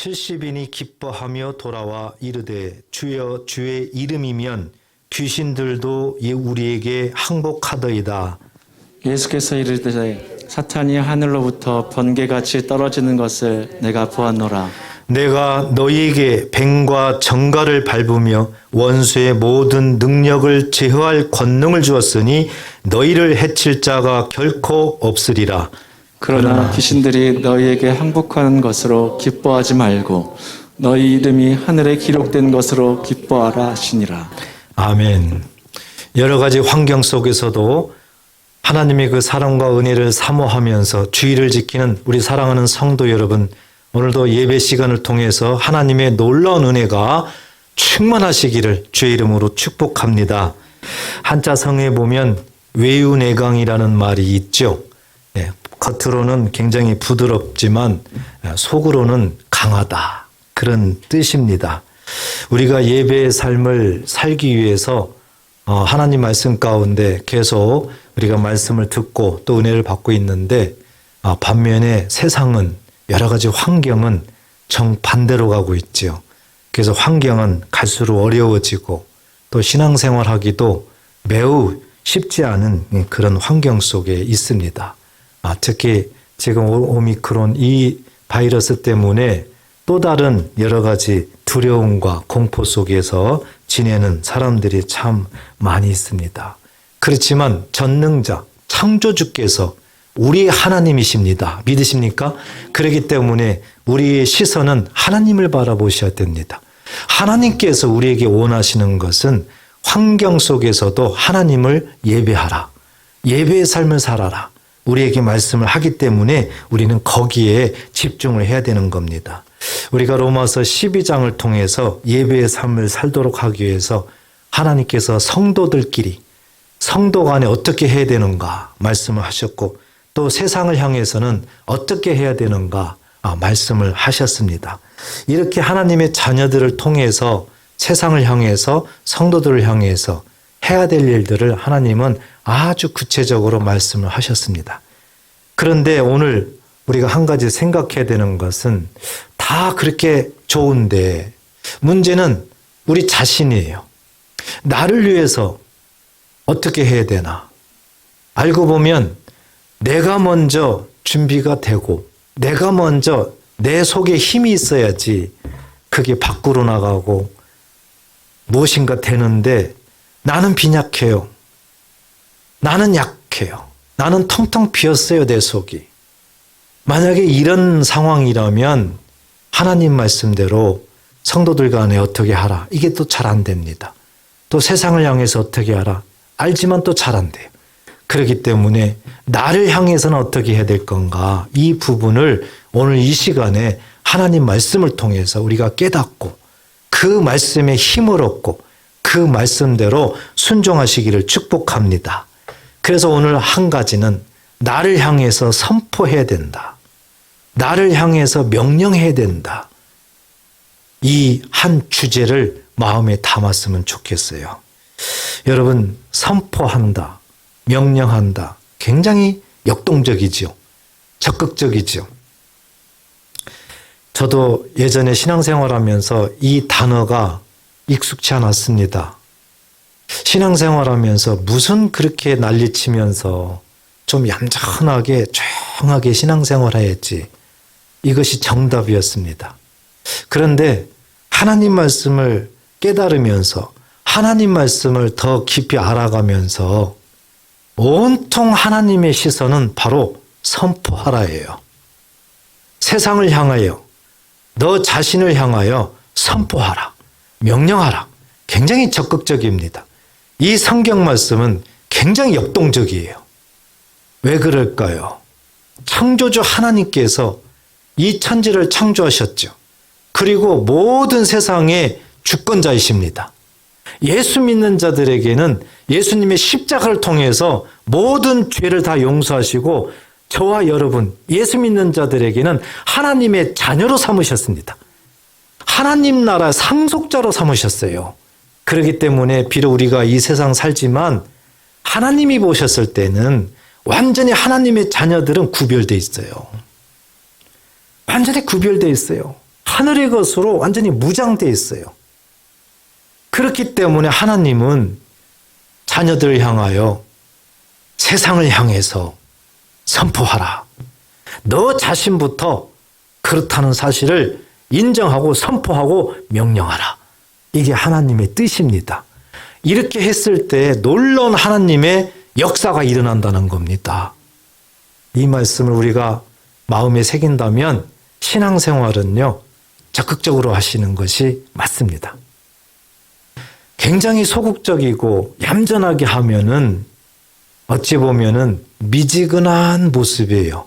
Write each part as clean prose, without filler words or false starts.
70인이 기뻐하며 돌아와 이르되 주여 주의 이름이면 귀신들도 우리에게 항복하더이다. 예수께서 이르되 사탄이 하늘로부터 번개같이 떨어지는 것을 내가 보았노라. 내가 너희에게 뱀과 정갈을 밟으며 원수의 모든 능력을 제어할 권능을 주었으니 너희를 해칠 자가 결코 없으리라. 그러나 귀신들이 너희에게 항복하는 것으로 기뻐하지 말고 너희 이름이 하늘에 기록된 것으로 기뻐하라 하시니라. 아멘. 여러 가지 환경 속에서도 하나님의 그 사랑과 은혜를 사모하면서 주의를 지키는 우리 사랑하는 성도 여러분, 오늘도 예배 시간을 통해서 하나님의 놀라운 은혜가 충만하시기를 주의 이름으로 축복합니다. 한자 성에 보면 외유내강이라는 말이 있죠. 네, 겉으로는 굉장히 부드럽지만 속으로는 강하다, 그런 뜻입니다. 우리가 예배의 삶을 살기 위해서 하나님 말씀 가운데 계속 우리가 말씀을 듣고 또 은혜를 받고 있는데, 반면에 세상은 여러 가지 환경은 정반대로 가고 있죠. 그래서 환경은 갈수록 어려워지고 또 신앙생활하기도 매우 쉽지 않은 그런 환경 속에 있습니다. 특히 지금 오미크론 이 바이러스 때문에 또 다른 여러 가지 두려움과 공포 속에서 지내는 사람들이 참 많이 있습니다. 그렇지만 전능자, 창조주께서 우리 하나님이십니다. 믿으십니까? 그렇기 때문에 우리의 시선은 하나님을 바라보셔야 됩니다. 하나님께서 우리에게 원하시는 것은 환경 속에서도 하나님을 예배하라, 예배의 삶을 살아라, 우리에게 말씀을 하기 때문에 우리는 거기에 집중을 해야 되는 겁니다. 우리가 로마서 12장을 통해서 예배의 삶을 살도록 하기 위해서 하나님께서 성도들끼리 성도 간에 어떻게 해야 되는가 말씀을 하셨고, 또 세상을 향해서는 어떻게 해야 되는가 말씀을 하셨습니다. 이렇게 하나님의 자녀들을 통해서 세상을 향해서 성도들을 향해서 해야 될 일들을 하나님은 아주 구체적으로 말씀을 하셨습니다. 그런데 오늘 우리가 한 가지 생각해야 되는 것은 다 그렇게 좋은데 문제는 우리 자신이에요. 나를 위해서 어떻게 해야 되나? 알고 보면 내가 먼저 준비가 되고 내가 먼저 내 속에 힘이 있어야지 그게 밖으로 나가고 무엇인가 되는데, 나는 빈약해요. 나는 약해요. 나는 텅텅 비었어요, 내 속이. 만약에 이런 상황이라면 하나님 말씀대로 성도들 간에 어떻게 하라, 이게 또 잘 안 됩니다. 또 세상을 향해서 어떻게 하라, 알지만 또 잘 안 돼요. 그렇기 때문에 나를 향해서는 어떻게 해야 될 건가, 이 부분을 오늘 이 시간에 하나님 말씀을 통해서 우리가 깨닫고 그 말씀에 힘을 얻고 그 말씀대로 순종하시기를 축복합니다. 그래서 오늘 한 가지는 나를 향해서 선포해야 된다, 나를 향해서 명령해야 된다, 이 한 주제를 마음에 담았으면 좋겠어요. 여러분, 선포한다, 명령한다, 굉장히 역동적이죠. 적극적이죠. 저도 예전에 신앙생활하면서 이 단어가 익숙치 않았습니다. 신앙생활하면서 무슨 그렇게 난리치면서 좀 얌전하게 조용하게 신앙생활해야지, 이것이 정답이었습니다. 그런데 하나님 말씀을 깨달으면서 하나님 말씀을 더 깊이 알아가면서 온통 하나님의 시선은 바로 선포하라예요. 세상을 향하여, 너 자신을 향하여 선포하라, 명령하라. 굉장히 적극적입니다. 이 성경 말씀은 굉장히 역동적이에요. 왜 그럴까요? 창조주 하나님께서 이 천지를 창조하셨죠. 그리고 모든 세상의 주권자이십니다. 예수 믿는 자들에게는 예수님의 십자가를 통해서 모든 죄를 다 용서하시고, 저와 여러분, 예수 믿는 자들에게는 하나님의 자녀로 삼으셨습니다. 하나님 나라 상속자로 삼으셨어요. 그렇기 때문에 비록 우리가 이 세상 살지만 하나님이 보셨을 때는 완전히 하나님의 자녀들은 구별되어 있어요. 완전히 구별되어 있어요. 하늘의 것으로 완전히 무장되어 있어요. 그렇기 때문에 하나님은 자녀들을 향하여 세상을 향해서 선포하라. 너 자신부터 그렇다는 사실을 인정하고 선포하고 명령하라. 이게 하나님의 뜻입니다. 이렇게 했을 때 놀라운 하나님의 역사가 일어난다는 겁니다. 이 말씀을 우리가 마음에 새긴다면 신앙생활은요, 적극적으로 하시는 것이 맞습니다. 굉장히 소극적이고 얌전하게 하면은 어찌 보면은 미지근한 모습이에요.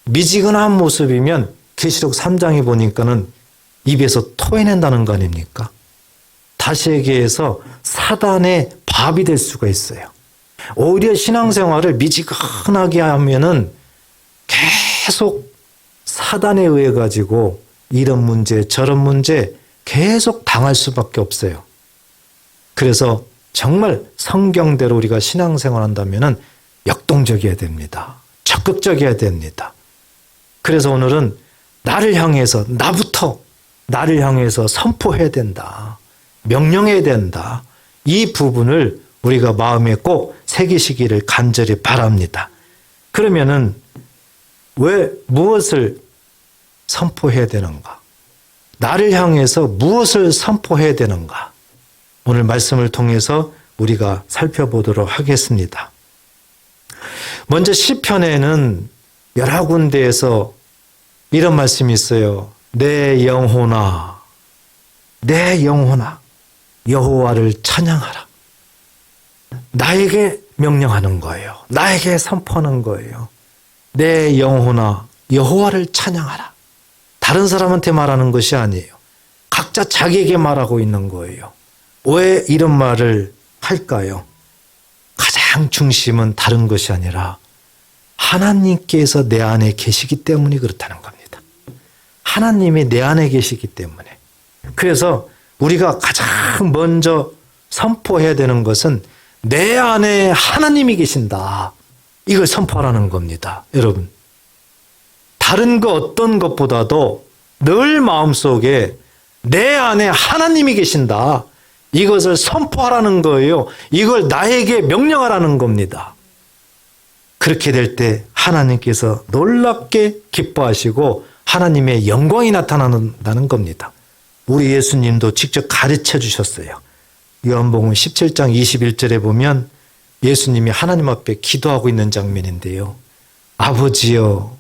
미지근한 모습이면 계시록 3장에 보니까는 입에서 토해낸다는 거 아닙니까? 다시 얘기해서 사단의 밥이 될 수가 있어요. 오히려 신앙생활을 미지근하게 하면은 계속 사단에 의해 가지고 이런 문제 저런 문제 계속 당할 수밖에 없어요. 그래서 정말 성경대로 우리가 신앙생활 한다면은 역동적이어야 됩니다. 적극적이어야 됩니다. 그래서 오늘은 나를 향해서 나부터 나를 향해서 선포해야 된다. 명령해야 된다. 이 부분을 우리가 마음에 꼭 새기시기를 간절히 바랍니다. 그러면은 왜 무엇을 선포해야 되는가? 나를 향해서 무엇을 선포해야 되는가? 오늘 말씀을 통해서 우리가 살펴보도록 하겠습니다. 먼저 시편에는 여러 군데에서 이런 말씀이 있어요. 내 영혼아, 내 영혼아, 여호와를 찬양하라. 나에게 명령하는 거예요. 나에게 선포하는 거예요. 내 영혼아, 여호와를 찬양하라. 다른 사람한테 말하는 것이 아니에요. 각자 자기에게 말하고 있는 거예요. 왜 이런 말을 할까요? 가장 중심은 다른 것이 아니라 하나님께서 내 안에 계시기 때문에 그렇다는 겁니다. 하나님이 내 안에 계시기 때문에. 그래서 우리가 가장 먼저 선포해야 되는 것은 내 안에 하나님이 계신다. 이걸 선포하라는 겁니다. 여러분. 다른 거 어떤 것보다도 늘 마음속에 내 안에 하나님이 계신다. 이것을 선포하라는 거예요. 이걸 나에게 명령하라는 겁니다. 그렇게 될 때 하나님께서 놀랍게 기뻐하시고 하나님의 영광이 나타난다는 겁니다. 우리 예수님도 직접 가르쳐 주셨어요. 요한복음 17장 21절에 보면 예수님이 하나님 앞에 기도하고 있는 장면인데요. 아버지여,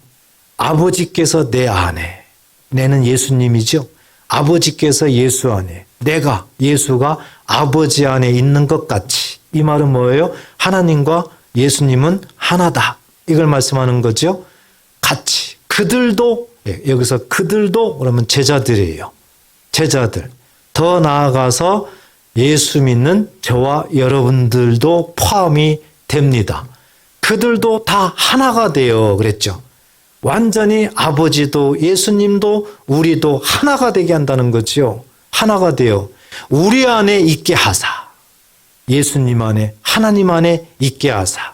아버지께서 내 안에, 내는 예수님이죠. 아버지께서 예수 안에, 내가, 예수가 아버지 안에 있는 것 같이. 이 말은 뭐예요? 하나님과 예수님은 하나다. 이걸 말씀하는 거죠. 같이. 그들도, 여기서 그들도 그러면 제자들이에요. 제자들. 더 나아가서 예수 믿는 저와 여러분들도 포함이 됩니다. 그들도 다 하나가 되어 그랬죠. 완전히 아버지도 예수님도 우리도 하나가 되게 한다는 거죠. 하나가 되어 우리 안에 있게 하사. 예수님 안에 하나님 안에 있게 하사.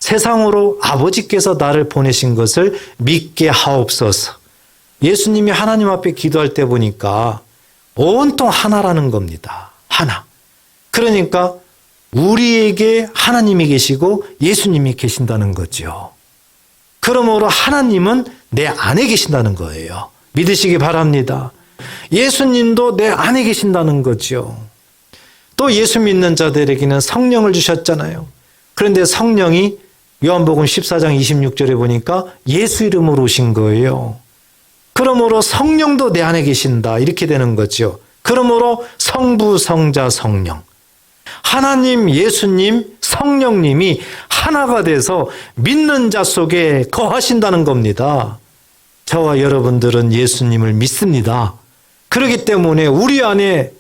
세상으로 아버지께서 나를 보내신 것을 믿게 하옵소서. 예수님이 하나님 앞에 기도할 때 보니까 온통 하나라는 겁니다. 하나. 그러니까 우리에게 하나님이 계시고 예수님이 계신다는 거죠. 그러므로 하나님은 내 안에 계신다는 거예요. 믿으시기 바랍니다. 예수님도 내 안에 계신다는 거죠. 또 예수 믿는 자들에게는 성령을 주셨잖아요. 그런데 성령이 요한복음 14장 26절에 보니까 예수 이름으로 오신 거예요. 그러므로 성령도 내 안에 계신다. 이렇게 되는 거죠. 그러므로 성부, 성자, 성령. 하나님, 예수님, 성령님이 하나가 돼서 믿는 자 속에 거하신다는 겁니다. 저와 여러분들은 예수님을 믿습니다. 그렇기 때문에 우리 안에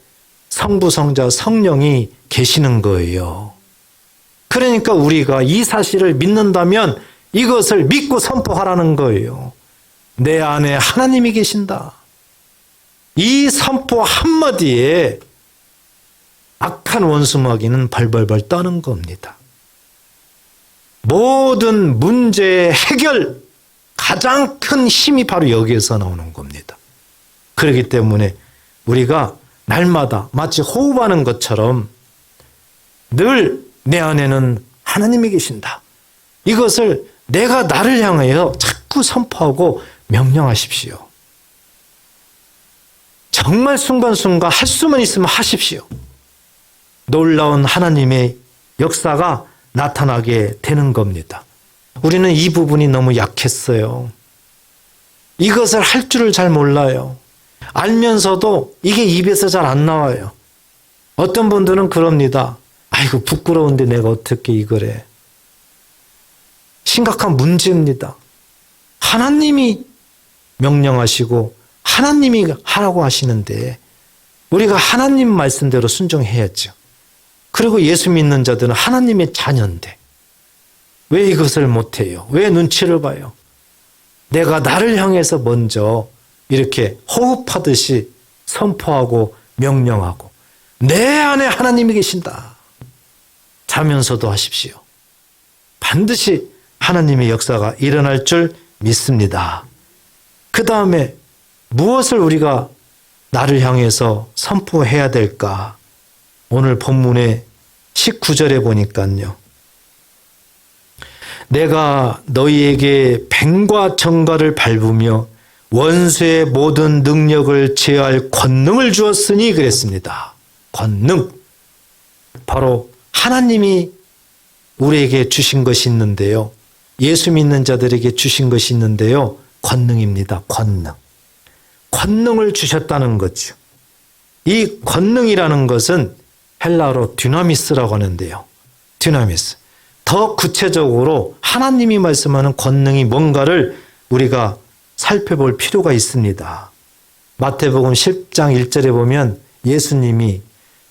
성부, 성자, 성령이 계시는 거예요. 그러니까 우리가 이 사실을 믿는다면 이것을 믿고 선포하라는 거예요. 내 안에 하나님이 계신다. 이 선포 한마디에 악한 원수마귀는 벌벌벌 떠는 겁니다. 모든 문제의 해결, 가장 큰 힘이 바로 여기에서 나오는 겁니다. 그렇기 때문에 우리가 날마다 마치 호흡하는 것처럼 늘 내 안에는 하나님이 계신다. 이것을 내가 나를 향하여 자꾸 선포하고 명령하십시오. 정말 순간순간 할 수만 있으면 하십시오. 놀라운 하나님의 역사가 나타나게 되는 겁니다. 우리는 이 부분이 너무 약했어요. 이것을 할 줄을 잘 몰라요. 알면서도 이게 입에서 잘 안 나와요. 어떤 분들은 그럽니다. 아이고 부끄러운데 내가 어떻게 이걸 해. 심각한 문제입니다. 하나님이 명령하시고 하나님이 하라고 하시는데 우리가 하나님 말씀대로 순종해야죠. 그리고 예수 믿는 자들은 하나님의 자녀인데 왜 이것을 못해요? 왜 눈치를 봐요? 내가 나를 향해서 먼저 이렇게 호흡하듯이 선포하고 명령하고 내 안에 하나님이 계신다. 자면서도 하십시오. 반드시 하나님의 역사가 일어날 줄 믿습니다. 그 다음에 무엇을 우리가 나를 향해서 선포해야 될까? 오늘 본문의 19절에 보니까요. 내가 너희에게 뱀과 정갈을 밟으며 원수의 모든 능력을 제어할 권능을 주었으니 그랬습니다. 권능. 바로 하나님이 우리에게 주신 것이 있는데요. 예수 믿는 자들에게 주신 것이 있는데요. 권능입니다. 권능. 권능을 주셨다는 거죠. 이 권능이라는 것은 헬라어로 dynamis라고 하는데요. dynamis. 더 구체적으로 하나님이 말씀하는 권능이 뭔가를 우리가 살펴볼 필요가 있습니다. 마태복음 10장 1절에 보면 예수님이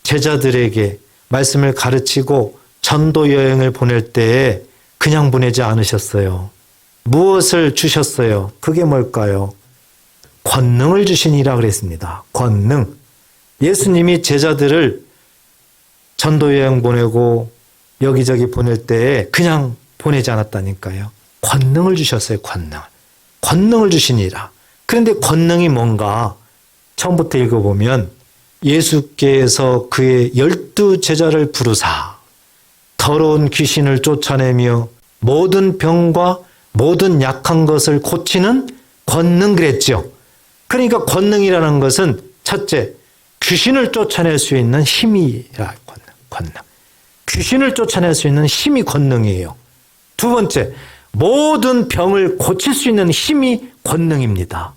제자들에게 말씀을 가르치고 전도 여행을 보낼 때에 그냥 보내지 않으셨어요. 무엇을 주셨어요? 그게 뭘까요? 권능을 주시니라 그랬습니다. 권능. 예수님이 제자들을 전도 여행 보내고 여기저기 보낼 때에 그냥 보내지 않았다니까요. 권능을 주셨어요. 권능. 권능을 주시니라. 그런데 권능이 뭔가 처음부터 읽어보면 예수께서 그의 12 제자를 부르사 더러운 귀신을 쫓아내며 모든 병과 모든 약한 것을 고치는 권능 그랬죠. 그러니까 권능이라는 것은 첫째, 귀신을 쫓아낼 수 있는 힘이라 권능. 귀신을 쫓아낼 수 있는 힘이 권능이에요. 두 번째, 모든 병을 고칠 수 있는 힘이 권능입니다.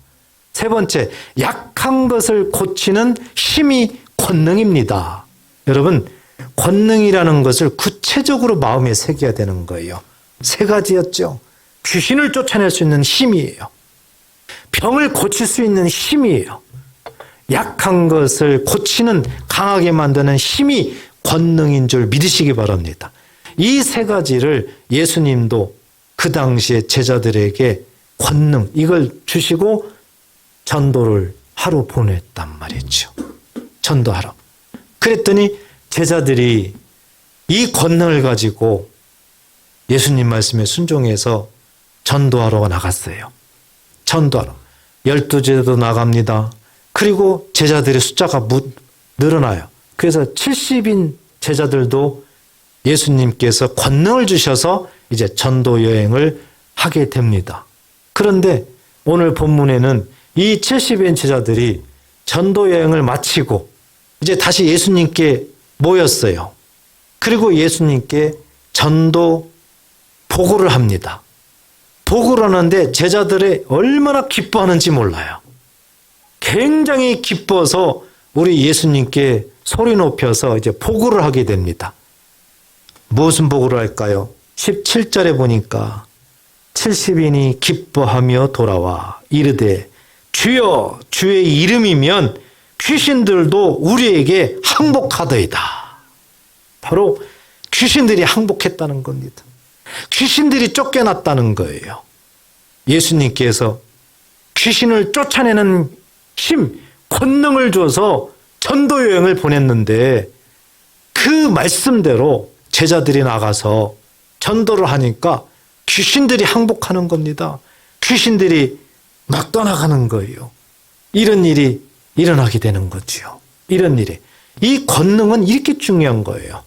세 번째, 약한 것을 고치는 힘이 권능입니다. 여러분, 권능이라는 것을 구체적으로 마음에 새겨야 되는 거예요. 세 가지였죠. 귀신을 쫓아낼 수 있는 힘이에요. 병을 고칠 수 있는 힘이에요. 약한 것을 고치는, 강하게 만드는 힘이 권능인 줄 믿으시기 바랍니다. 이 세 가지를 예수님도 그 당시에 제자들에게 권능, 이걸 주시고 전도를 하러 보냈단 말이죠. 전도하러. 그랬더니 제자들이 이 권능을 가지고 예수님 말씀에 순종해서 전도하러 나갔어요. 전도하러. 12제자도 나갑니다. 그리고 제자들의 숫자가 늘어나요. 그래서 70인 제자들도 예수님께서 권능을 주셔서 이제 전도 여행을 하게 됩니다. 그런데 오늘 본문에는 이 70인 제자들이 전도 여행을 마치고 이제 다시 예수님께 모였어요. 그리고 예수님께 전도 보고를 합니다. 보고를 하는데 제자들이 얼마나 기뻐하는지 몰라요. 굉장히 기뻐서 우리 예수님께 소리 높여서 이제 보고를 하게 됩니다. 무슨 보고를 할까요? 17절에 보니까 70인이 기뻐하며 돌아와 이르되 주여 주의 이름이면 귀신들도 우리에게 항복하더이다. 바로 귀신들이 항복했다는 겁니다. 귀신들이 쫓겨났다는 거예요. 예수님께서 귀신을 쫓아내는 힘, 권능을 줘서 전도 여행을 보냈는데 그 말씀대로 제자들이 나가서 전도를 하니까 귀신들이 항복하는 겁니다. 귀신들이 막 떠나가는 거예요. 이런 일이 일어나게 되는 거지요. 이런 일이. 이 권능은 이렇게 중요한 거예요.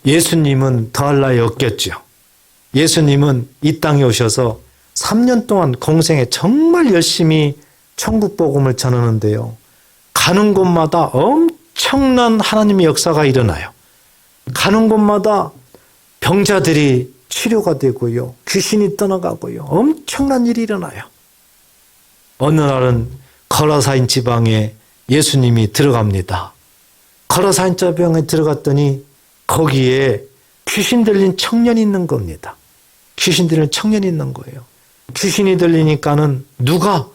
예수님은 더할 나위 없겠죠. 예수님은 이 땅에 오셔서 3년 동안 공생에 정말 열심히 천국 복음을 전하는데요. 가는 곳마다 엄청난 하나님의 역사가 일어나요. 가는 곳마다 병자들이 치료가 되고요. 귀신이 떠나가고요. 엄청난 일이 일어나요. 어느 날은 거라사인 지방에 예수님이 들어갑니다. 거라사인 지방에 들어갔더니 거기에 귀신 들린 청년이 있는 겁니다. 귀신 들린 청년이 있는 거예요. 귀신이 들리니까는 누가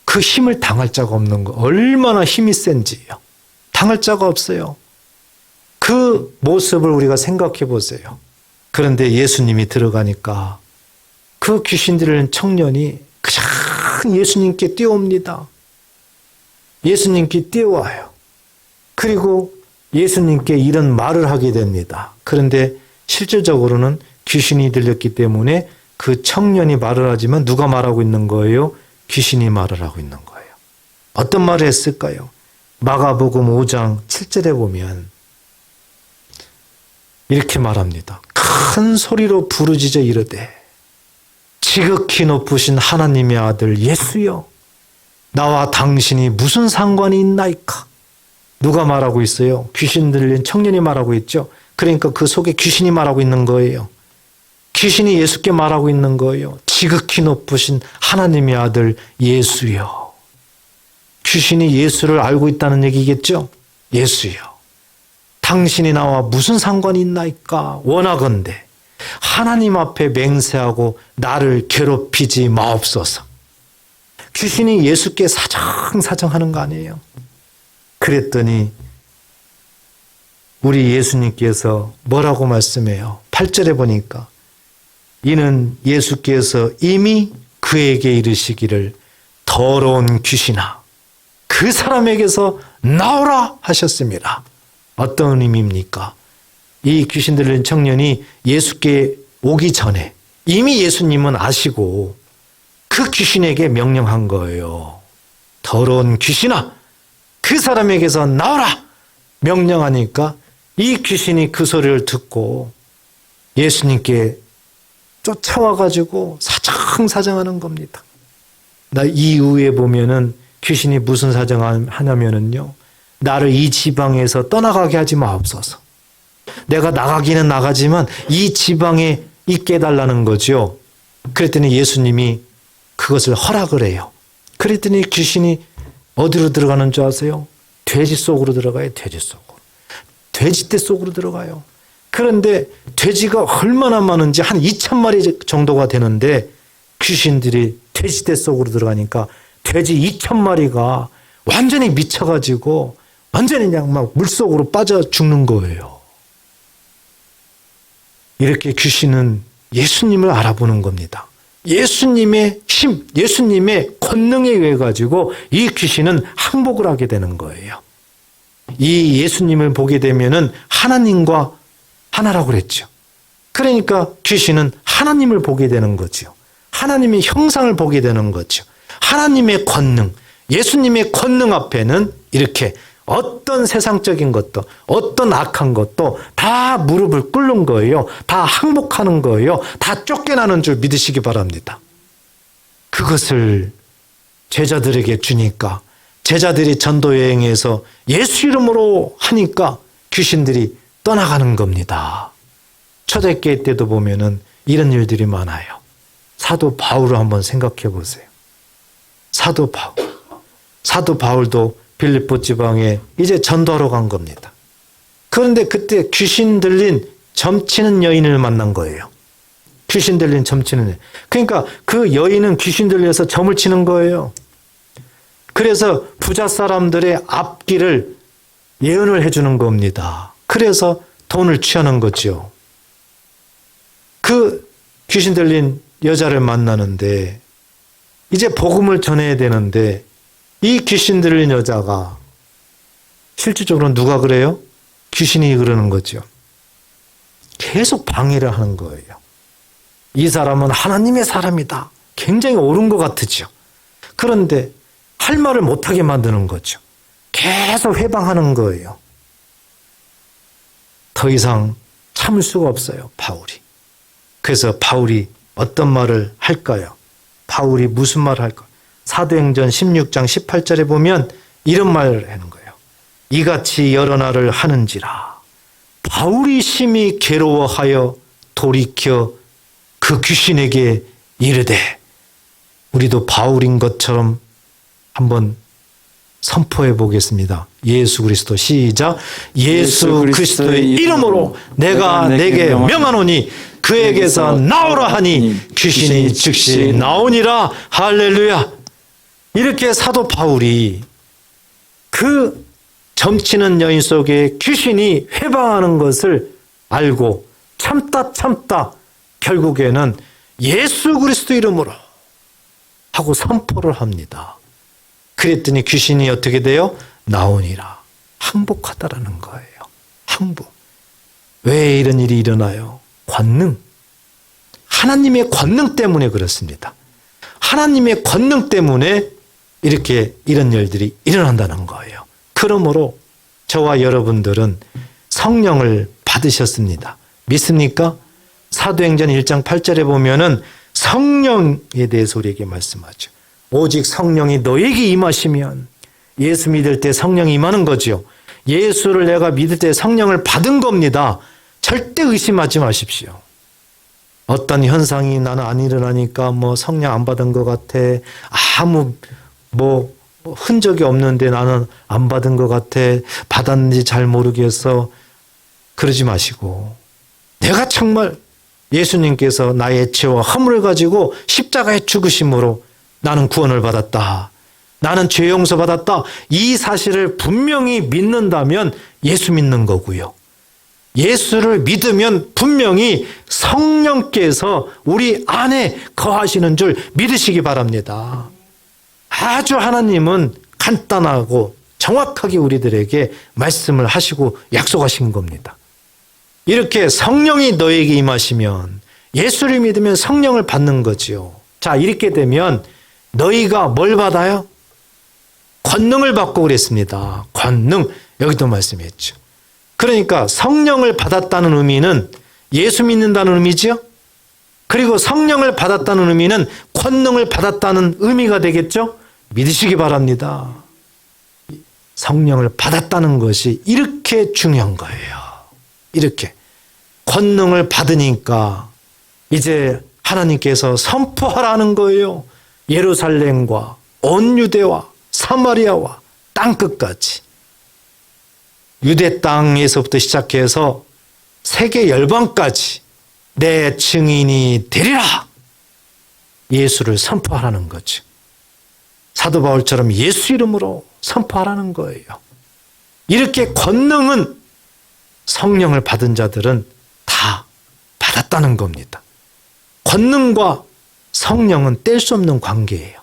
그 힘을 당할 자가 없는 거. 얼마나 힘이 센지요. 당할 자가 없어요. 그 모습을 우리가 생각해 보세요. 그런데 예수님이 들어가니까 그 귀신 들린 청년이 그냥 예수님께 뛰어옵니다. 예수님께 뛰어와요. 그리고 예수님께 이런 말을 하게 됩니다. 그런데 실질적으로는 귀신이 들렸기 때문에 그 청년이 말을 하지만 누가 말하고 있는 거예요? 귀신이 말을 하고 있는 거예요. 어떤 말을 했을까요? 마가복음 5장 7절에 보면 이렇게 말합니다. 큰 소리로 부르짖어 이르되 지극히 높으신 하나님의 아들 예수여 나와 당신이 무슨 상관이 있나이까? 누가 말하고 있어요? 귀신 들린 청년이 말하고 있죠. 그러니까 그 속에 귀신이 말하고 있는 거예요. 귀신이 예수께 말하고 있는 거예요. 지극히 높으신 하나님의 아들 예수여. 귀신이 예수를 알고 있다는 얘기겠죠? 예수여. 당신이 나와 무슨 상관이 있나이까? 원하건대 하나님 앞에 맹세하고 나를 괴롭히지 마옵소서. 귀신이 예수께 사정사정하는 거 아니에요? 그랬더니 우리 예수님께서 뭐라고 말씀해요? 8절에 보니까 이는 예수께서 이미 그에게 이르시기를 더러운 귀신아 그 사람에게서 나오라 하셨습니다. 어떤 의미입니까? 이 귀신 들린 청년이 예수께 오기 전에 이미 예수님은 아시고 그 귀신에게 명령한 거예요. 더러운 귀신아 그 사람에게서 나오라 명령하니까 이 귀신이 그 소리를 듣고 예수님께 쫓아와가지고 사정사정하는 겁니다. 나 이후에 보면은 귀신이 무슨 사정하냐면은요. 나를 이 지방에서 떠나가게 하지 마옵소서. 내가 나가기는 나가지만 이 지방에 있게 해달라는 거죠. 그랬더니 예수님이 그것을 허락을 해요. 그랬더니 귀신이 어디로 들어가는 줄 아세요? 돼지 속으로 들어가요. 돼지 속으로. 돼지떼 속으로 들어가요. 그런데 돼지가 얼마나 많은지 한 2,000마리 정도가 되는데 귀신들이 돼지떼 속으로 들어가니까 돼지 2,000마리가 완전히 미쳐가지고 완전히 그냥 막 물속으로 빠져 죽는 거예요. 이렇게 귀신은 예수님을 알아보는 겁니다. 예수님의 힘, 예수님의 권능에 의해 가지고 이 귀신은 항복을 하게 되는 거예요. 이 예수님을 보게 되면은 하나님과 하나라고 그랬죠. 그러니까 귀신은 하나님을 보게 되는 거죠. 하나님의 형상을 보게 되는 거죠. 하나님의 권능, 예수님의 권능 앞에는 이렇게 어떤 세상적인 것도 어떤 악한 것도 다 무릎을 꿇는 거예요. 다 항복하는 거예요. 다 쫓겨나는 줄 믿으시기 바랍니다. 그것을 제자들에게 주니까 제자들이 전도 여행에서 예수 이름으로 하니까 귀신들이 떠나가는 겁니다. 초대교회 때도 보면은 이런 일들이 많아요. 사도 바울을 한번 생각해 보세요. 사도 바울도 빌립보 지방에 이제 전도하러 간 겁니다. 그런데 그때 귀신 들린 점치는 여인을 만난 거예요. 귀신 들린 점치는 여인. 그러니까 그 여인은 귀신 들려서 점을 치는 거예요. 그래서 부자 사람들의 앞길을 예언을 해주는 겁니다. 그래서 돈을 취하는 거죠. 그 귀신 들린 여자를 만나는데 이제 복음을 전해야 되는데 이 귀신 들린 여자가 실질적으로 누가 그래요? 귀신이 그러는 거죠. 계속 방해를 하는 거예요. 이 사람은 하나님의 사람이다. 굉장히 옳은 것 같으죠. 그런데 할 말을 못하게 만드는 거죠. 계속 회방하는 거예요. 더 이상 참을 수가 없어요, 바울이. 그래서 바울이 어떤 말을 할까요? 바울이 무슨 말을 할까요? 사도행전 16장 18절에 보면 이런 말을 하는 거예요. 이같이 여러 날을 하는지라 바울이 심히 괴로워하여 돌이켜 그 귀신에게 이르되, 우리도 바울인 것처럼 한번 선포해 보겠습니다. 예수 그리스도, 시작. 예수 그리스도의 이름으로 내가 내게 명하노니 그에게서 나오라 하니 귀신이 즉시 나오니라. 할렐루야. 이렇게 사도 바울이 그 점치는 여인 속에 귀신이 회방하는 것을 알고 참다 결국에는 예수 그리스도 이름으로 하고 선포를 합니다. 그랬더니 귀신이 어떻게 돼요? 나오니라. 항복하다라는 거예요. 항복. 왜 이런 일이 일어나요? 권능. 하나님의 권능 때문에 그렇습니다. 하나님의 권능 때문에 이렇게 이런 일들이 일어난다는 거예요. 그러므로 저와 여러분들은 성령을 받으셨습니다. 믿습니까? 사도행전 1장 8절에 보면은 성령에 대해서 우리에게 말씀하죠. 오직 성령이 너에게 임하시면, 예수 믿을 때 성령이 임하는 거죠. 예수를 내가 믿을 때 성령을 받은 겁니다. 절대 의심하지 마십시오. 어떤 현상이 나는 안 일어나니까 성령 안 받은 것 같아. 아무 흔적이 없는데 나는 안 받은 것 같아. 받았는지 잘 모르겠어. 그러지 마시고, 내가 정말 예수님께서 나의 죄와 허물을 가지고 십자가에 죽으심으로 나는 구원을 받았다. 나는 죄 용서 받았다. 이 사실을 분명히 믿는다면 예수 믿는 거고요. 예수를 믿으면 분명히 성령께서 우리 안에 거하시는 줄 믿으시기 바랍니다. 아주 하나님은 간단하고 정확하게 우리들에게 말씀을 하시고 약속하신 겁니다. 이렇게 성령이 너에게 임하시면, 예수를 믿으면 성령을 받는 거지요. 자, 이렇게 되면 너희가 뭘 받아요? 권능을 받고 그랬습니다. 권능. 여기도 말씀했죠. 그러니까 성령을 받았다는 의미는 예수 믿는다는 의미죠. 그리고 성령을 받았다는 의미는 권능을 받았다는 의미가 되겠죠. 믿으시기 바랍니다. 성령을 받았다는 것이 이렇게 중요한 거예요. 이렇게 권능을 받으니까 이제 하나님께서 선포하라는 거예요. 예루살렘과 온 유대와 사마리아와 땅끝까지, 유대 땅에서부터 시작해서 세계 열방까지 내 증인이 되리라. 예수를 선포하라는 거죠. 사도 바울처럼 예수 이름으로 선포하라는 거예요. 이렇게 권능은 성령을 받은 자들은 다 받았다는 겁니다. 권능과 성령은 뗄 수 없는 관계예요.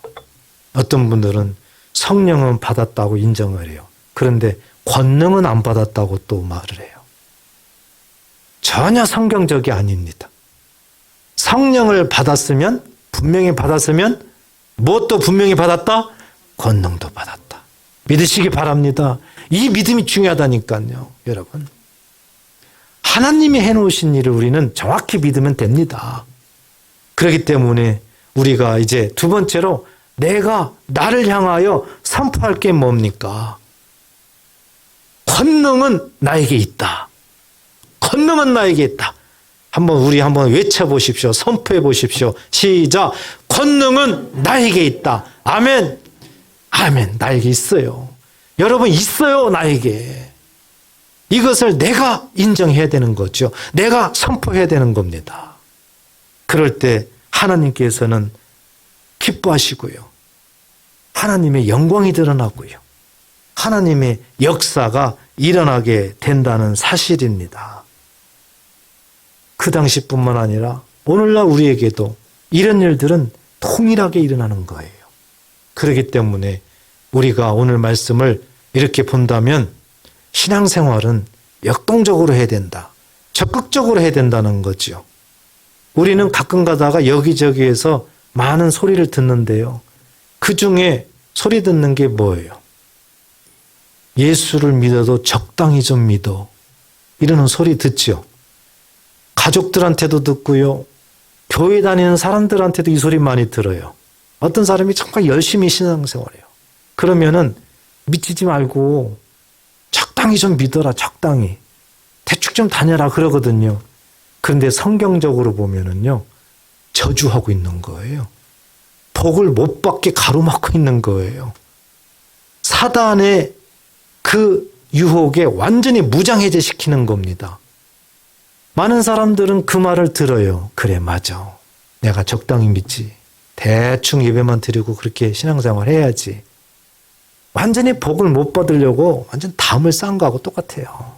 어떤 분들은 성령은 받았다고 인정을 해요. 그런데 권능은 안 받았다고 또 말을 해요. 전혀 성경적이 아닙니다. 성령을 받았으면, 분명히 받았으면 무엇도 분명히 받았다? 권능도 받았다. 믿으시기 바랍니다. 이 믿음이 중요하다니까요, 여러분. 하나님이 해놓으신 일을 우리는 정확히 믿으면 됩니다. 그렇기 때문에 우리가 이제 두 번째로 내가 나를 향하여 선포할 게 뭡니까? 권능은 나에게 있다. 권능은 나에게 있다. 우리 한번 외쳐보십시오. 선포해 보십시오. 시작. 권능은 나에게 있다. 아멘. 아멘. 나에게 있어요. 여러분 있어요. 나에게. 이것을 내가 인정해야 되는 거죠. 내가 선포해야 되는 겁니다. 그럴 때 하나님께서는 기뻐하시고요. 하나님의 영광이 드러나고요. 하나님의 역사가 일어나게 된다는 사실입니다. 그 당시뿐만 아니라 오늘날 우리에게도 이런 일들은 통일하게 일어나는 거예요. 그렇기 때문에 우리가 오늘 말씀을 이렇게 본다면 신앙생활은 역동적으로 해야 된다. 적극적으로 해야 된다는 거죠. 우리는 가끔 가다가 여기저기에서 많은 소리를 듣는데요. 그 중에 소리 듣는 게 뭐예요? 예수를 믿어도 적당히 좀 믿어. 이러는 소리 듣죠. 가족들한테도 듣고요. 교회 다니는 사람들한테도 이 소리 많이 들어요. 어떤 사람이 정말 열심히 신앙생활해요. 그러면은 미치지 말고 적당히 좀 믿어라. 적당히. 대충 좀 다녀라 그러거든요. 그런데 성경적으로 보면은요. 저주하고 있는 거예요. 복을 못 받게 가로막고 있는 거예요. 사단의 그 유혹에 완전히 무장해제시키는 겁니다. 많은 사람들은 그 말을 들어요. 그래, 맞아. 내가 적당히 믿지. 대충 예배만 드리고 그렇게 신앙생활 해야지. 완전히 복을 못 받으려고 완전 담을 쌓은 거하고 똑같아요.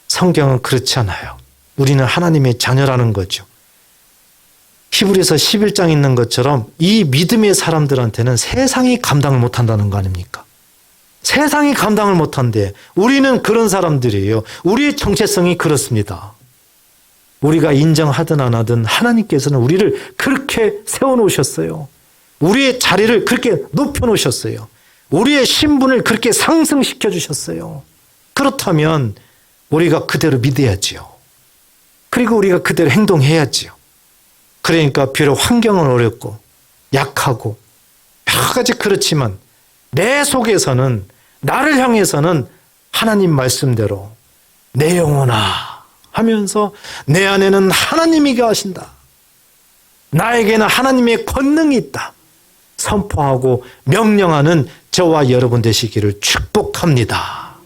성경은 그렇지 않아요. 우리는 하나님의 자녀라는 거죠. 히브리서 11장 있는 것처럼 이 믿음의 사람들한테는 세상이 감당을 못한다는 거 아닙니까? 세상이 감당을 못한대. 우리는 그런 사람들이에요. 우리의 정체성이 그렇습니다. 우리가 인정하든 안 하든 하나님께서는 우리를 그렇게 세워놓으셨어요. 우리의 자리를 그렇게 높여놓으셨어요. 우리의 신분을 그렇게 상승시켜 주셨어요. 그렇다면 우리가 그대로 믿어야지요. 그리고 우리가 그대로 행동해야지요. 그러니까 비록 환경은 어렵고 약하고 여러 가지 그렇지만 내 속에서는 나를 향해서는 하나님 말씀대로 내 영혼아 하면서 내 안에는 하나님이 계신다. 나에게는 하나님의 권능이 있다. 선포하고 명령하는 저와 여러분 되시기를 축복합니다.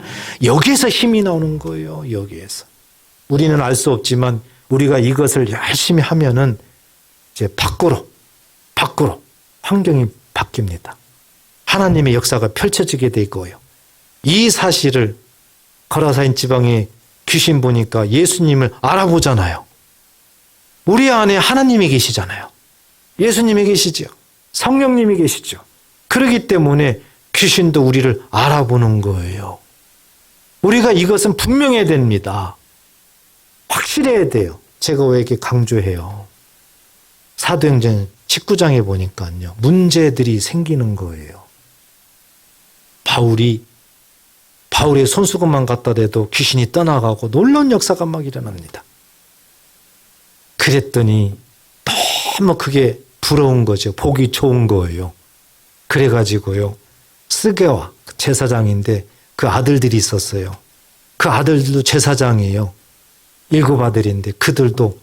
여기에서 힘이 나오는 거예요. 여기에서. 우리는 알 수 없지만 우리가 이것을 열심히 하면은 이제 밖으로 환경이 바뀝니다. 하나님의 역사가 펼쳐지게 되고요. 이 사실을 거라사인 지방에 귀신 보니까 예수님을 알아보잖아요. 우리 안에 하나님이 계시잖아요. 예수님이 계시죠. 성령님이 계시죠. 그렇기 때문에 귀신도 우리를 알아보는 거예요. 우리가 이것은 분명해야 됩니다. 확실해야 돼요. 제가 왜 이렇게 강조해요? 사도행전 19장에 보니까요. 문제들이 생기는 거예요. 바울의 손수건만 갖다 대도 귀신이 떠나가고 놀라운 역사가 막 일어납니다. 그랬더니 너무 그게 부러운 거죠. 보기 좋은 거예요. 그래가지고요. 스게와 제사장인데 그 아들들이 있었어요. 그 아들들도 제사장이에요. 7 아들인데 그들도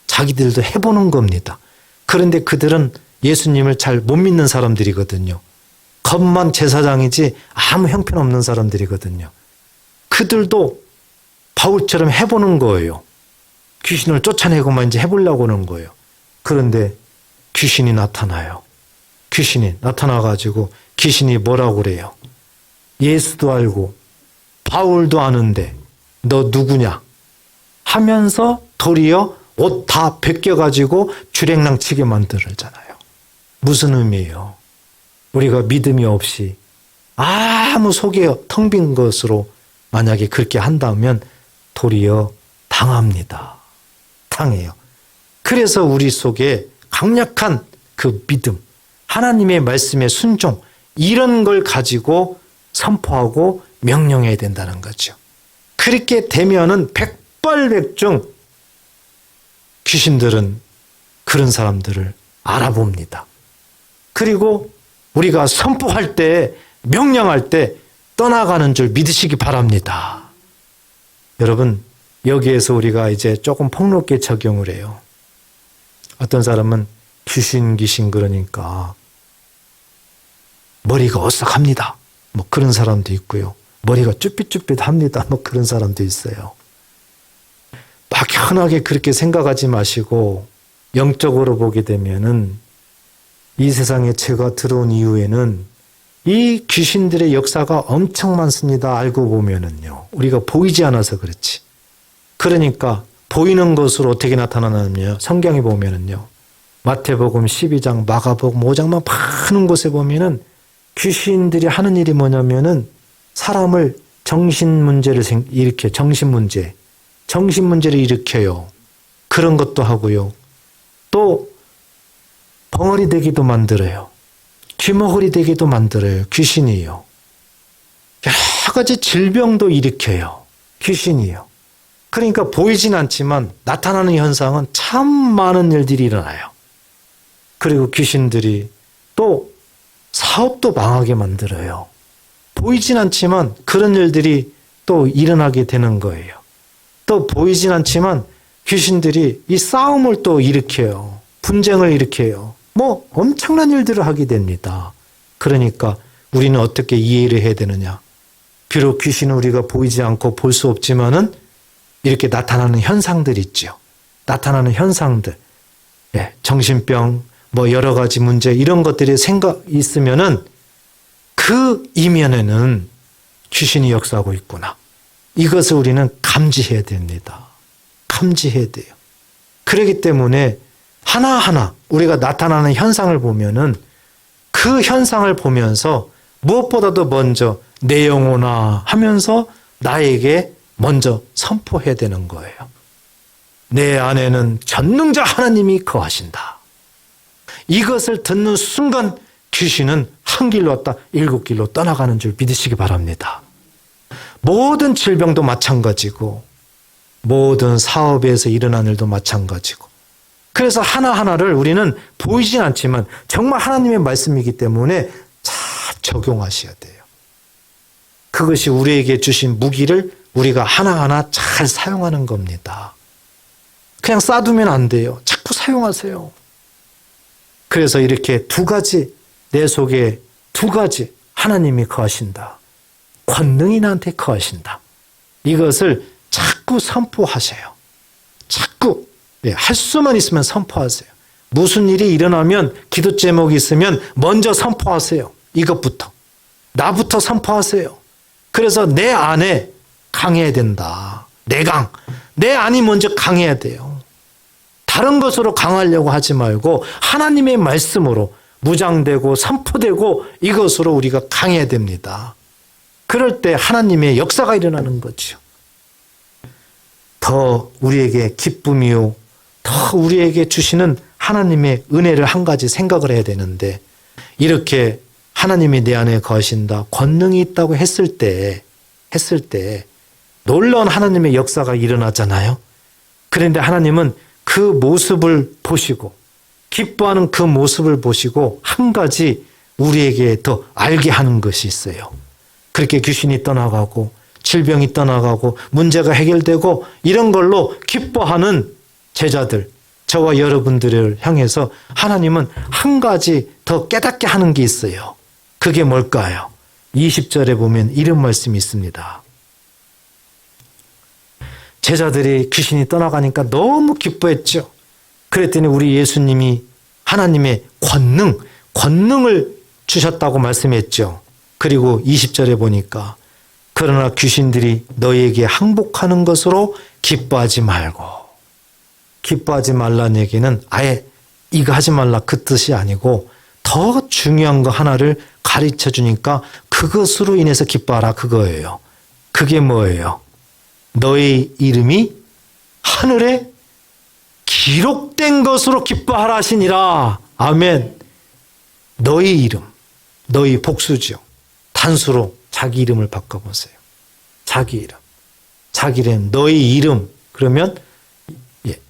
자기들도 해보는 겁니다. 그런데 그들은 예수님을 잘 못 믿는 사람들이거든요. 겉만 제사장이지 아무 형편없는 사람들이거든요. 그들도 바울처럼 해보는 거예요. 귀신을 쫓아내고만 이제 해보려고 하는 거예요. 그런데 귀신이 나타나요. 귀신이 나타나가지고 귀신이 뭐라고 그래요? 예수도 알고 바울도 아는데 너 누구냐? 하면서 도리어 옷 다 벗겨가지고 주랭랑 치게 만들잖아요. 무슨 의미예요? 우리가 믿음이 없이 아무 속에 텅 빈 것으로 만약에 그렇게 한다면 도리어 당합니다. 당해요. 그래서 우리 속에 강력한 그 믿음, 하나님의 말씀에 순종, 이런 걸 가지고 선포하고 명령해야 된다는 거죠. 그렇게 되면은 백발백중 귀신들은 그런 사람들을 알아봅니다. 그리고 우리가 선포할 때, 명령할 때 떠나가는 줄 믿으시기 바랍니다. 여러분, 여기에서 우리가 이제 조금 폭넓게 적용을 해요. 어떤 사람은 귀신 그러니까 머리가 오싹합니다. 뭐 그런 사람도 있고요. 머리가 쭈삣쭈삣합니다. 뭐 그런 사람도 있어요. 막연하게 그렇게 생각하지 마시고 영적으로 보게 되면은 이 세상에 죄가 들어온 이후에는 이 귀신들의 역사가 엄청 많습니다. 알고 보면은요. 우리가 보이지 않아서 그렇지. 그러니까 보이는 것으로 어떻게 나타나냐면요. 성경에 보면은요. 마태복음 12장, 마가복음 5장만 많은 곳에 보면은 귀신들이 하는 일이 뭐냐면은 사람을 정신문제를 일으켜요. 그런 것도 하고요. 또 벙어리 되기도 만들어요. 귀머거리 되게도 만들어요. 귀신이요. 여러 가지 질병도 일으켜요. 귀신이요. 그러니까 보이진 않지만 나타나는 현상은 참 많은 일들이 일어나요. 그리고 귀신들이 또 사업도 망하게 만들어요. 보이진 않지만 그런 일들이 또 일어나게 되는 거예요. 또 보이진 않지만 귀신들이 이 싸움을 또 일으켜요. 분쟁을 일으켜요. 뭐 엄청난 일들을 하게 됩니다. 그러니까 우리는 어떻게 이해를 해야 되느냐. 비록 귀신은 우리가 보이지 않고 볼 수 없지만은 이렇게 나타나는 현상들 있죠. 나타나는 현상들. 예, 정신병, 뭐 여러 가지 문제 이런 것들이 있으면은 그 이면에는 귀신이 역사하고 있구나. 이것을 우리는 감지해야 됩니다. 감지해야 돼요. 그렇기 때문에 하나하나 우리가 나타나는 현상을 보면은 그 현상을 보면서 무엇보다도 먼저 내 영혼아 하면서 나에게 먼저 선포해야 되는 거예요. 내 안에는 전능자 하나님이 거하신다. 이것을 듣는 순간 귀신은 한 길로 왔다 7길로 떠나가는 줄 믿으시기 바랍니다. 모든 질병도 마찬가지고 모든 사업에서 일어난 일도 마찬가지고 그래서 하나하나를 우리는 보이진 않지만 정말 하나님의 말씀이기 때문에 잘 적용하셔야 돼요. 그것이 우리에게 주신 무기를 우리가 하나하나 잘 사용하는 겁니다. 그냥 쌓아두면 안 돼요. 자꾸 사용하세요. 그래서 이렇게 두 가지, 내 속에 두 가지 하나님이 거하신다. 권능이 나한테 거하신다. 이것을 자꾸 선포하세요. 자꾸 할 수만 있으면 선포하세요. 무슨 일이 일어나면 기도 제목이 있으면 먼저 선포하세요. 이것부터. 나부터 선포하세요. 그래서 내 안에 강해야 된다. 내강. 내 안이 먼저 강해야 돼요. 다른 것으로 강하려고 하지 말고 하나님의 말씀으로 무장되고 선포되고 이것으로 우리가 강해야 됩니다. 그럴 때 하나님의 역사가 일어나는 거죠. 더 우리에게 기쁨이요. 더 우리에게 주시는 하나님의 은혜를 한 가지 생각을 해야 되는데 이렇게 하나님이 내 안에 거하신다. 권능이 있다고 했을 때 놀라운 하나님의 역사가 일어나잖아요. 그런데 하나님은 그 모습을 보시고 기뻐하는 그 모습을 보시고 한 가지 우리에게 더 알게 하는 것이 있어요. 그렇게 귀신이 떠나가고 질병이 떠나가고 문제가 해결되고 이런 걸로 기뻐하는 제자들, 저와 여러분들을 향해서 하나님은 한 가지 더 깨닫게 하는 게 있어요. 그게 뭘까요? 20절에 보면 이런 말씀이 있습니다. 제자들이 귀신이 떠나가니까 너무 기뻐했죠. 그랬더니 우리 예수님이 하나님의 권능을 주셨다고 말씀했죠. 그리고 20절에 보니까 그러나 귀신들이 너희에게 항복하는 것으로 기뻐하지 말고. 기뻐하지 말라는 얘기는 아예 이거 하지 말라 그 뜻이 아니고 더 중요한 거 하나를 가르쳐 주니까 그것으로 인해서 기뻐하라 그거예요. 그게 뭐예요? 너희 이름이 하늘에 기록된 것으로 기뻐하라 하시니라. 아멘. 너희 이름, 너희 복수죠. 단수로 자기 이름을 바꿔보세요. 자기 이름, 너희 이름. 그러면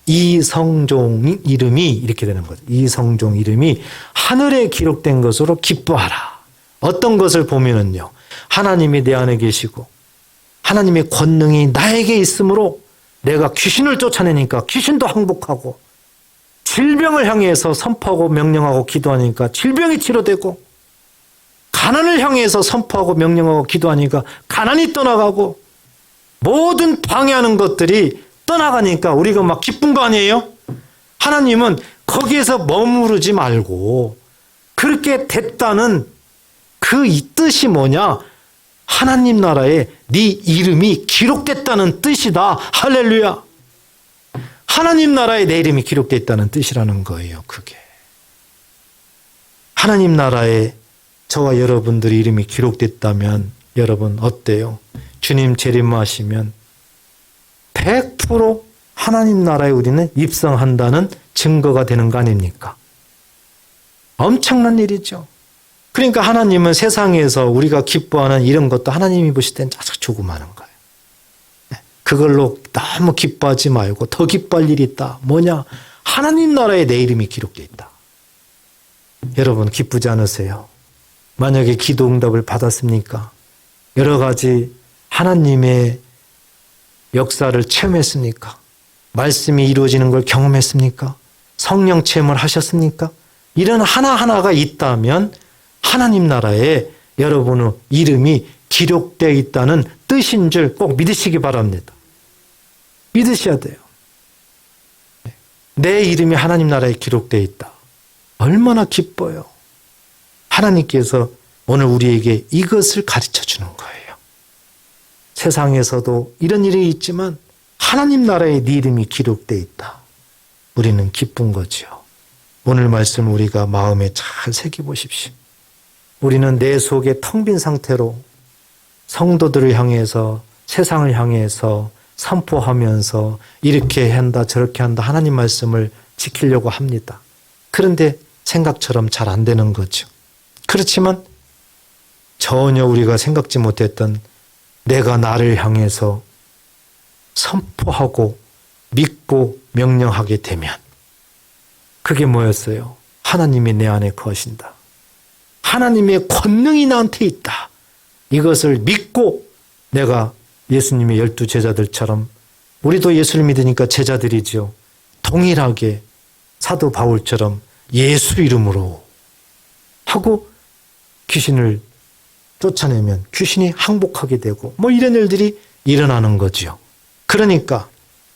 이성종 이름이 이렇게 되는 거죠. 이성종 이름이 하늘에 기록된 것으로 기뻐하라. 어떤 것을 보면은요. 하나님이 내 안에 계시고 하나님의 권능이 나에게 있으므로 내가 귀신을 쫓아내니까 귀신도 항복하고 질병을 향해서 선포하고 명령하고 기도하니까 질병이 치료되고 가난을 향해서 선포하고 명령하고 기도하니까 가난이 떠나가고 모든 방해하는 것들이 떠나가니까 우리가 막 기쁜 거 아니에요? 하나님은 거기에서 머무르지 말고 그렇게 됐다는 그 이 뜻이 뭐냐? 하나님 나라에 네 이름이 기록됐다는 뜻이다. 할렐루야. 하나님 나라에 내 이름이 기록됐다는 뜻이라는 거예요. 그게. 하나님 나라에 저와 여러분들의 이름이 기록됐다면 여러분 어때요? 주님 재림하시면 100% 하나님 나라에 우리는 입성한다는 증거가 되는 거 아닙니까? 엄청난 일이죠. 그러니까 하나님은 세상에서 우리가 기뻐하는 이런 것도 하나님이 보실 때는 아주 조그마한 거예요. 그걸로 너무 기뻐하지 말고 더 기뻐할 일이 있다. 뭐냐? 하나님 나라에 내 이름이 기록되어 있다. 여러분 기쁘지 않으세요? 만약에 기도 응답을 받았습니까? 여러 가지 하나님의 역사를 체험했습니까? 말씀이 이루어지는 걸 경험했습니까? 성령 체험을 하셨습니까? 이런 하나하나가 있다면 하나님 나라에 여러분의 이름이 기록되어 있다는 뜻인 줄 꼭 믿으시기 바랍니다. 믿으셔야 돼요. 내 이름이 하나님 나라에 기록되어 있다. 얼마나 기뻐요. 하나님께서 오늘 우리에게 이것을 가르쳐 주는 거예요. 세상에서도 이런 일이 있지만 하나님 나라에 네 이름이 기록되어 있다. 우리는 기쁜 거죠. 오늘 말씀 우리가 마음에 잘 새겨보십시오. 우리는 내 속에 텅 빈 상태로 성도들을 향해서 세상을 향해서 선포하면서 이렇게 한다 저렇게 한다 하나님 말씀을 지키려고 합니다. 그런데 생각처럼 잘 안 되는 거죠. 그렇지만 전혀 우리가 생각지 못했던 내가 나를 향해서 선포하고 믿고 명령하게 되면 그게 뭐였어요? 하나님이 내 안에 거하신다. 하나님의 권능이 나한테 있다. 이것을 믿고 내가 예수님의 12 제자들처럼 우리도 예수를 믿으니까 제자들이죠. 동일하게 사도 바울처럼 예수 이름으로 하고 귀신을 쫓아내면 귀신이 항복하게 되고 뭐 이런 일들이 일어나는 거죠. 그러니까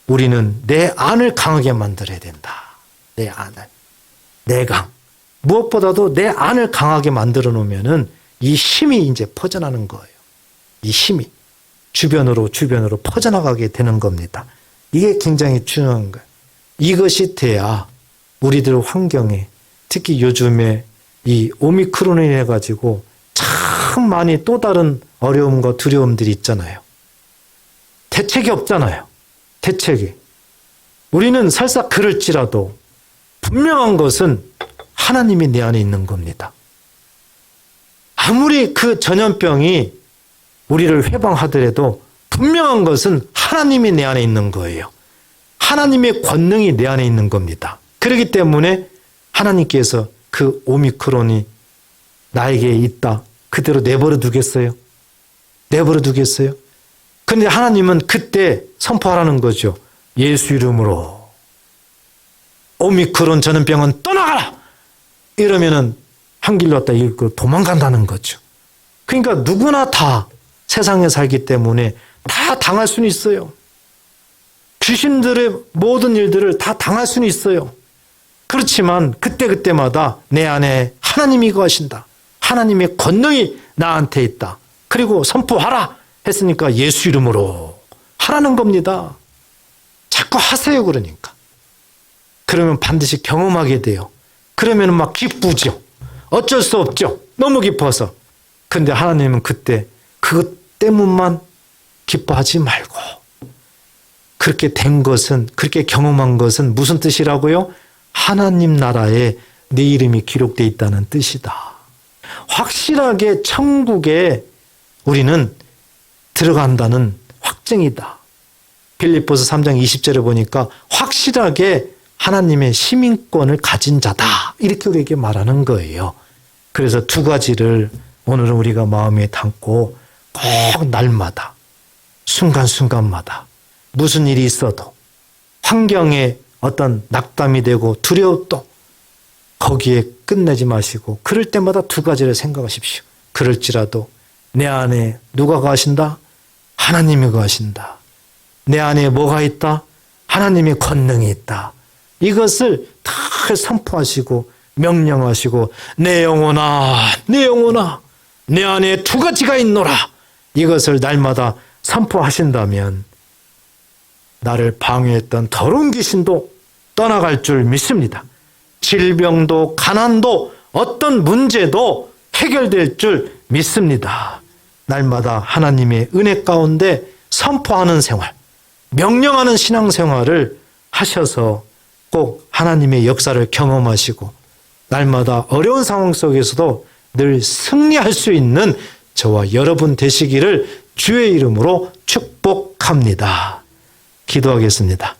우리는 내 안을 강하게 만들어야 된다. 내 안을. 내강. 무엇보다도 내 안을 강하게 만들어 놓으면은 이 힘이 이제 퍼져나가는 거예요. 이 힘이 주변으로 퍼져나가게 되는 겁니다. 이게 굉장히 중요한 거예요. 이것이 돼야 우리들 환경에 특히 요즘에 이 오미크론을 인해 가지고 참 많이 또 다른 어려움과 두려움들이 있잖아요. 대책이 없잖아요. 대책이. 우리는 설사 그럴지라도 분명한 것은 하나님이 내 안에 있는 겁니다. 아무리 그 전염병이 우리를 회방하더라도 분명한 것은 하나님이 내 안에 있는 거예요. 하나님의 권능이 내 안에 있는 겁니다. 그렇기 때문에 하나님께서 그 오미크론이 나에게 있다. 그대로 내버려 두겠어요? 내버려 두겠어요? 그런데 하나님은 그때 선포하라는 거죠. 예수 이름으로 오미크론 전염병은 떠나가라! 이러면은 한 길로 왔다 이거 도망간다는 거죠. 그러니까 누구나 다 세상에 살기 때문에 다 당할 수는 있어요. 귀신들의 모든 일들을 다 당할 수는 있어요. 그렇지만 그때마다 내 안에 하나님이 거하신다. 하나님의 권능이 나한테 있다. 그리고 선포하라 했으니까 예수 이름으로 하라는 겁니다. 자꾸 하세요 그러니까. 그러면 반드시 경험하게 돼요. 그러면 막 기쁘죠. 어쩔 수 없죠. 너무 기뻐서. 근데 하나님은 그때 그것 때문만 기뻐하지 말고 그렇게 된 것은 그렇게 경험한 것은 무슨 뜻이라고요? 하나님 나라에 내 이름이 기록되어 있다는 뜻이다. 확실하게 천국에 우리는 들어간다는 확증이다. 빌립보서 3장 20절에 보니까 확실하게 하나님의 시민권을 가진 자다. 이렇게 우리에게 말하는 거예요. 그래서 두 가지를 오늘은 우리가 마음에 담고 꼭 날마다 순간순간마다 무슨 일이 있어도 환경에 어떤 낙담이 되고 두려움도 거기에 끝내지 마시고 그럴 때마다 두 가지를 생각하십시오. 그럴지라도 내 안에 누가 거하신다? 하나님이 거하신다. 내 안에 뭐가 있다? 하나님의 권능이 있다. 이것을 다 선포하시고 명령하시고 내 영혼아 내 안에 두 가지가 있노라. 이것을 날마다 선포하신다면 나를 방해했던 더러운 귀신도 떠나갈 줄 믿습니다. 질병도 가난도 어떤 문제도 해결될 줄 믿습니다. 날마다 하나님의 은혜 가운데 선포하는 생활, 명령하는 신앙생활을 하셔서 꼭 하나님의 역사를 경험하시고 날마다 어려운 상황 속에서도 늘 승리할 수 있는 저와 여러분 되시기를 주의 이름으로 축복합니다. 기도하겠습니다.